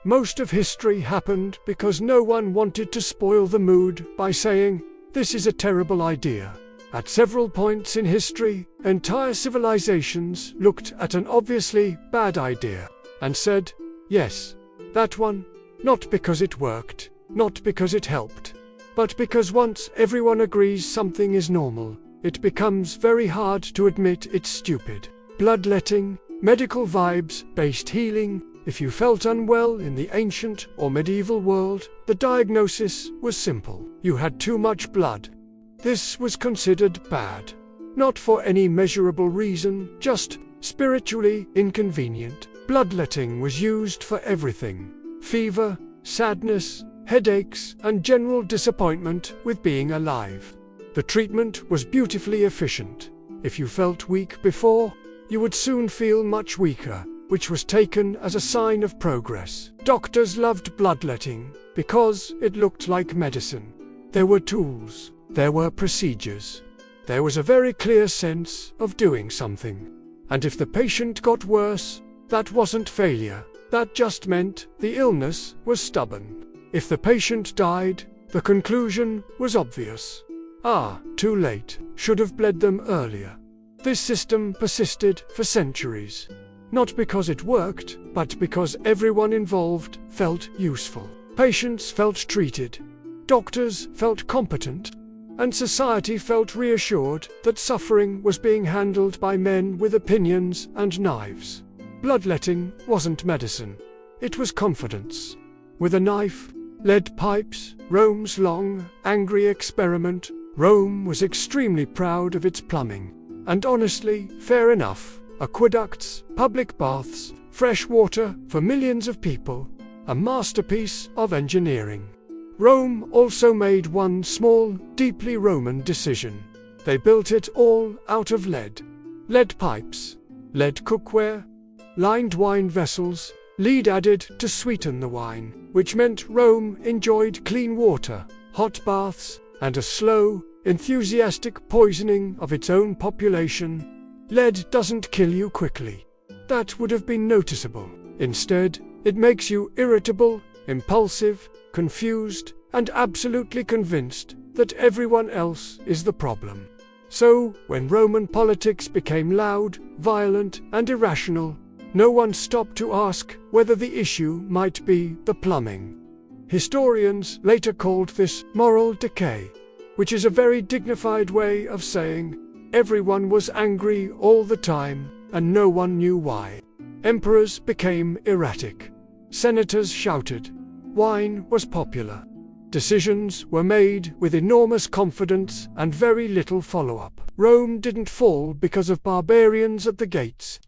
Most of history happened because no one wanted to spoil the mood by saying, "This is a terrible idea." At several points in history, entire civilizations looked at an obviously bad idea and said, "Yes, that one," not because it worked, not because it helped, but because once everyone agrees something is normal, it becomes very hard to admit it's stupid. Bloodletting, medical vibes-based healing. If you felt unwell in the ancient or medieval world, the diagnosis was simple. You had too much blood. This was considered bad. Not for any measurable reason, just spiritually inconvenient. Bloodletting was used for everything. Fever, sadness, headaches, and general disappointment with being alive. The treatment was beautifully efficient. If you felt weak before, you would soon feel much weaker, which was taken as a sign of progress. Doctors loved bloodletting because it looked like medicine. There were tools, there were procedures. There was a very clear sense of doing something. And if the patient got worse, that wasn't failure. That just meant the illness was stubborn. If the patient died, the conclusion was obvious. Too late, should have bled them earlier. This system persisted for centuries. Not because it worked, but because everyone involved felt useful. Patients felt treated, doctors felt competent, and society felt reassured that suffering was being handled by men with opinions and knives. Bloodletting wasn't medicine, it was confidence. With a knife, lead pipes, Rome's long, angry experiment, Rome was extremely proud of its plumbing. And honestly, fair enough. Aqueducts, public baths, fresh water for millions of people, a masterpiece of engineering. Rome also made one small, deeply Roman decision. They built it all out of lead. Lead pipes, lead cookware, lined wine vessels, lead added to sweeten the wine, which meant Rome enjoyed clean water, hot baths, and a slow, enthusiastic poisoning of its own population. Lead doesn't kill you quickly. That would have been noticeable. Instead, it makes you irritable, impulsive, confused, and absolutely convinced that everyone else is the problem. So, when Roman politics became loud, violent, and irrational, no one stopped to ask whether the issue might be the plumbing. Historians later called this moral decay, which is a very dignified way of saying everyone was angry all the time, and no one knew why. Emperors became erratic. Senators shouted. Wine was popular. Decisions were made with enormous confidence and very little follow-up. Rome didn't fall because of barbarians at the gates.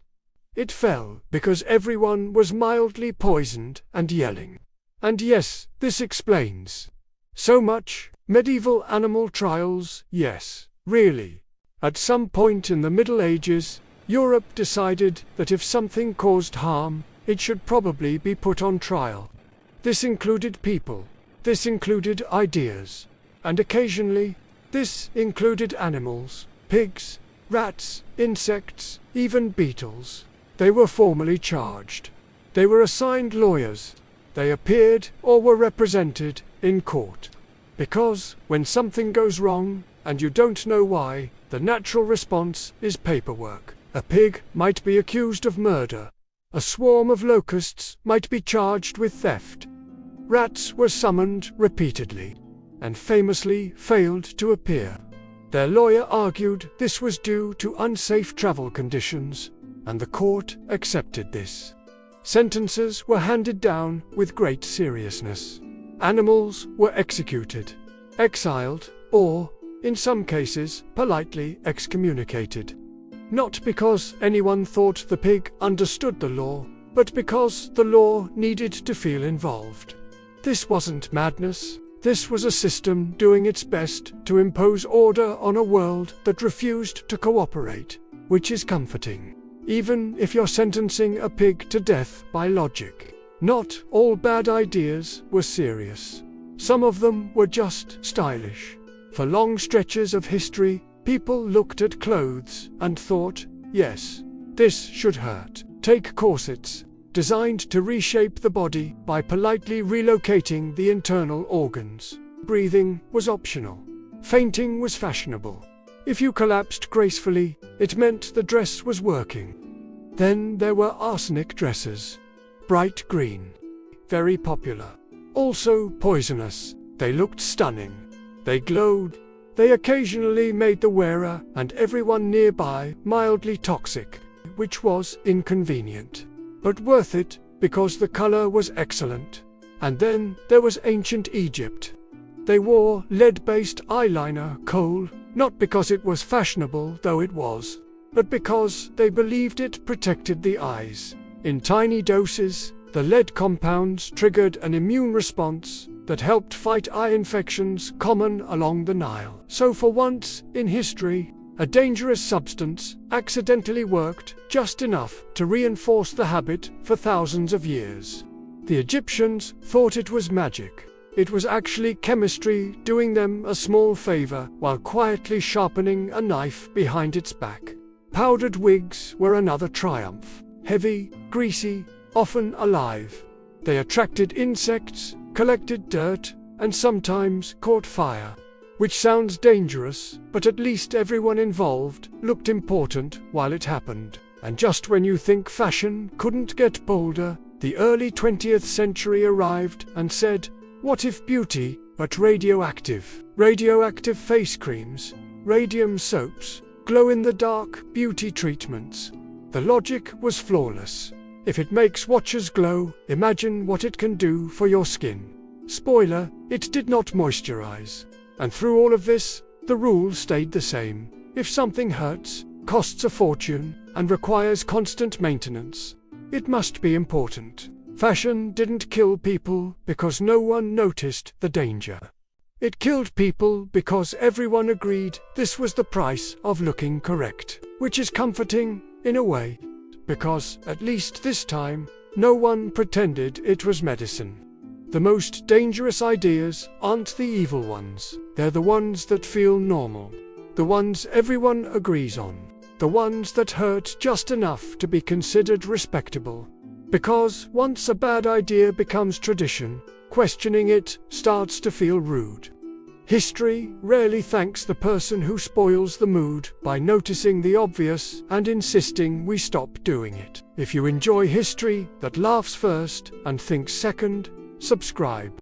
It fell because everyone was mildly poisoned and yelling. And yes, this explains so much. Medieval animal trials, yes, really. At some point in the Middle Ages, Europe decided that if something caused harm, it should probably be put on trial. This included people, this included ideas, and occasionally, this included animals, pigs, rats, insects, even beetles. They were formally charged. They were assigned lawyers. They appeared or were represented in court. Because when something goes wrong, and you don't know why, the natural response is paperwork. A pig might be accused of murder. A swarm of locusts might be charged with theft. Rats were summoned repeatedly, and famously failed to appear. Their lawyer argued this was due to unsafe travel conditions, and the court accepted this. Sentences were handed down with great seriousness. Animals were executed, exiled, or, in some cases, politely excommunicated. Not because anyone thought the pig understood the law, but because the law needed to feel involved. This wasn't madness. This was a system doing its best to impose order on a world that refused to cooperate, which is comforting. Even if you're sentencing a pig to death by logic. Not all bad ideas were serious. Some of them were just stylish. For long stretches of history, people looked at clothes and thought, yes, this should hurt. Take corsets. designed to reshape the body by politely relocating the internal organs. Breathing was optional. Fainting was fashionable. If you collapsed gracefully, it meant the dress was working. Then there were arsenic dresses. Bright green. Very popular. Also poisonous. They looked stunning. They glowed. They occasionally made the wearer and everyone nearby mildly toxic, which was inconvenient, but worth it because the color was excellent. And then there was ancient Egypt. They wore lead-based eyeliner coal, not because it was fashionable, though it was, but because they believed it protected the eyes. In tiny doses, the lead compounds triggered an immune response that helped fight eye infections common along the Nile. So for once in history, a dangerous substance accidentally worked just enough to reinforce the habit for thousands of years. The Egyptians thought it was magic. It was actually chemistry doing them a small favor while quietly sharpening a knife behind its back. Powdered wigs were another triumph. Heavy, greasy, often alive. They attracted insects, collected dirt, and sometimes caught fire. Which sounds dangerous, but at least everyone involved looked important while it happened. And just when you think fashion couldn't get bolder, the early 20th century arrived and said, what if beauty, but radioactive? Radioactive face creams, radium soaps, glow-in-the-dark beauty treatments. The logic was flawless. If it makes watchers glow, imagine what it can do for your skin. Spoiler, it did not moisturize. And through all of this, the rule stayed the same. If something hurts, costs a fortune, and requires constant maintenance, it must be important. Fashion didn't kill people because no one noticed the danger. It killed people because everyone agreed this was the price of looking correct. Which is comforting, in a way, because, at least this time, no one pretended it was medicine. The most dangerous ideas aren't the evil ones. They're the ones that feel normal. The ones everyone agrees on. The ones that hurt just enough to be considered respectable. Because once a bad idea becomes tradition, questioning it starts to feel rude. History rarely thanks the person who spoils the mood by noticing the obvious and insisting we stop doing it. If you enjoy history that laughs first and thinks second, subscribe.